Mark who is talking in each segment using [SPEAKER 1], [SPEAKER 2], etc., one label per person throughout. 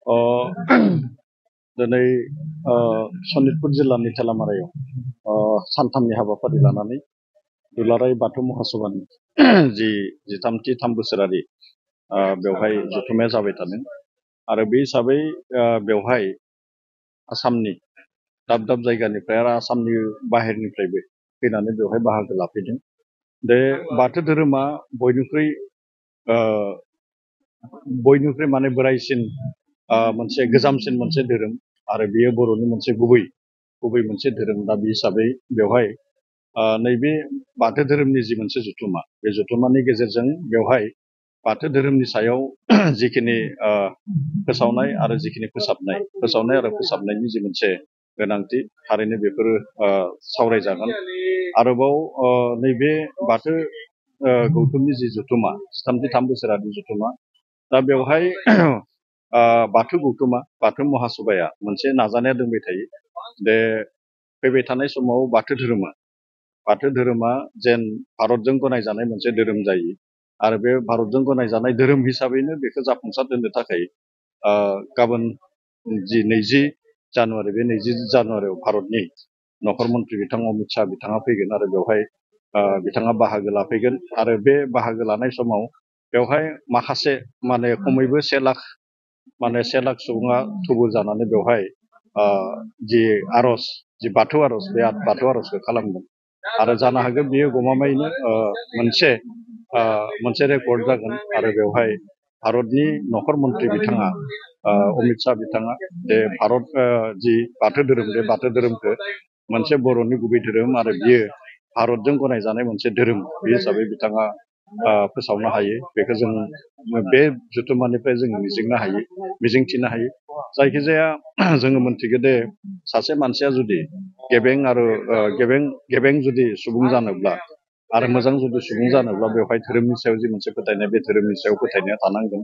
[SPEAKER 1] अ दिनै सनितपुर जिल्लानि थेलामारायाव सानथामनि हाबाफारि लानानै दुलाराय बाथौ महासभानि जि 13 बोसोरारि बेवहाय जथुम्माया जाबाय थादों आरो बे हिसाबै बेवहाय आसामनि दाब दाब जायगानिफ्राय आरो आसामनि बाहेरनिफ्रायबो फैनानै बेवहाय बाहागो लाफैदों। बे बाथौ धोरोमा बयनिख्रुइ माने बोराइसिन मोनसे गोजामसिन मोनसे धोरोम आरो बेयो बर'नि मोनसे गुबै मोनसे धोरोम। दा बे हिसाबै बेवहाय नैबे बाथौ धोरोमनि जि मोनसे जथुम्मा, बे जथुम्मानि गेजेरजों बेवहाय बाथौ धोरोमनि सायाव जिखिनि फोसावनाय आरो जिखिनि फोसावनाय आरो फोसाबनायनि जि मोनसे गोनांथि, थारैनो बेफोरो सावरायजागोन। आरोबाव नैबे बाथौ गौथुमनि जि जथुम्मा, 13 बोसोरारि जथुम्मा, दा बेवहाय बाथौ गौथुमा, बाथौ महासभाया मोनसे नाजानाया दंबाय थायो। बे फैबाय थानाय समाव बाथौ धोरोमा जेन भारतजों गनायजानाय मोनसे धोरोम जायो आरो बे भारतजों गनायजानाय धोरोम हिसाबैनो बेखौ जाफुंसार दोननो थाखाय गाबोन जि 20 जानुवारि, बे 20 जानुवारियाव भारतनि नखर मन्त्रि बिथां अमित शाह बिथाङा फैगोन आरो बेवहाय बिथाङा बाहागो लाफैगोन। आरो बे बाहागो लानाय समाव बेवहाय माखासे माने खमैबो 1 लाख सुबुङा थुबुर जानानै बेवहाय जि बाथौ आर'ज, बे बाथौ आर'जखौ खालामगोन आरो जानो हागौ बियो गमामायैनो मोनसे रेकर्ड जागोन। आरो बेवहाय भारतनि नखर मन्त्रि बिथाङा अमित शाह बिथाङा बे भारत जि बाथौ धोरोम, बे बाथौ धोरोमखौ मोनसे बर'नि गुबै धोरोम आरो बियो भारतजों गनायजानाय मोनसे धोरोम, बे हिसाबै बिथाङा फोसावनो हायो। बेखौ जों बे जथुम्मानिफ्राय जों मिजिंथिनो हायो। जायखिजाया जोङो मोनथिगौ दे सासे मानसिया जुदि गेबें जुदि सुबुं जानोब्ला आरो मोजां जुदि सुबुं जानोब्ला बेवहाय धोरोमनि सायाव जि मोनसे फोथायनाय, बे धोरोमनि सायाव फोथायनाया थानांगोन।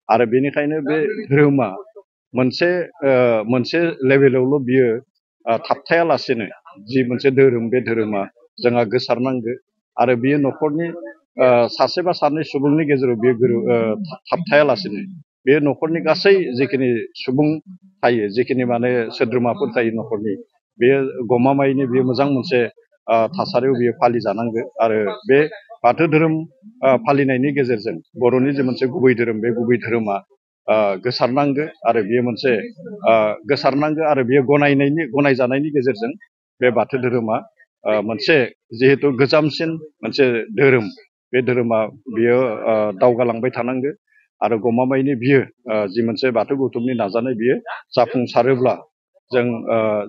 [SPEAKER 1] आरो बेनिखायनो बे धोरोमा मोनसे लेभेलावल' बियो थाबथायालासेनो जि मोनसे धोरोम, बे धोरोमा जोंहा गोसारनांगौ आरो बियो न'खरनि सासे बा सानै सुबुंनि गेजेराव बियो थाबथायालासेनो बे न'खरनि गासै जिखिनि सुबुं थायो, जिखिनि माने सोद्रोमाफोर थायो न'खरनि, बेयो गमामायैनो बेयो मोजां मोनसे थासारियाव बियो फालिजानांगौ। आरो बे बाथौ धोरोम फालिनायनि गेजेरजों बर'नि जे मोनसे गुबै धोरोम, बे गुबै धोरोमा गोसारनांगौ आरो बियो मोनसे गोसारनांगौ आरो बियो गनायजानायनि गेजेरजों बे बाथौ धोरोमा मोनसे जिहेतु गोजामसिन मोनसे धोरोम, बे धोरोमा बियो दावगालांबाय थानांगौ आरो गमामायैनो बियो जि मोनसे बाथौ गौथुमनि नाजानाय, बियो जाफुंसारोब्ला जों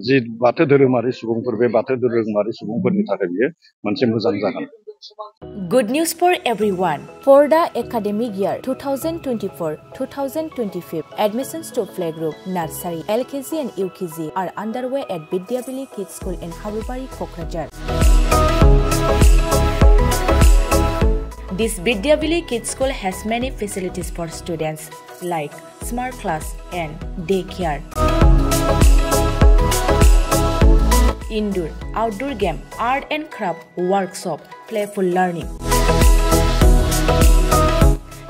[SPEAKER 1] जि बाथौ धोरोमारि सुबुंफोर, बे बाथौ धोरोमारि सुबुंफोरनि थाखाय बियो मोनसे मोजां जागोन।
[SPEAKER 2] Good news for everyone. For the academic year 2024-2025, admissions to playgroup, nursery, LKG and UKG are underway at Vidyavili Kids School in Habubari, Kokrajhar. This Vidyavili Kids School has many facilities for students like smart class and daycare, indoor, outdoor game, art and craft workshop, playful learning,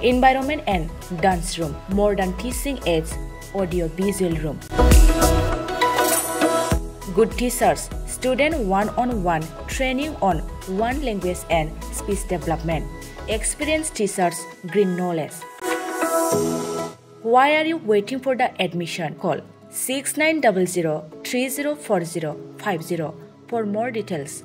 [SPEAKER 2] environment and dance room, modern teaching aids, audio visual room, good teachers, student one-on-one training on one language and speech development, experienced teachers, green knowledge. Why are you waiting for the admission? Call 6900 304050 for more details.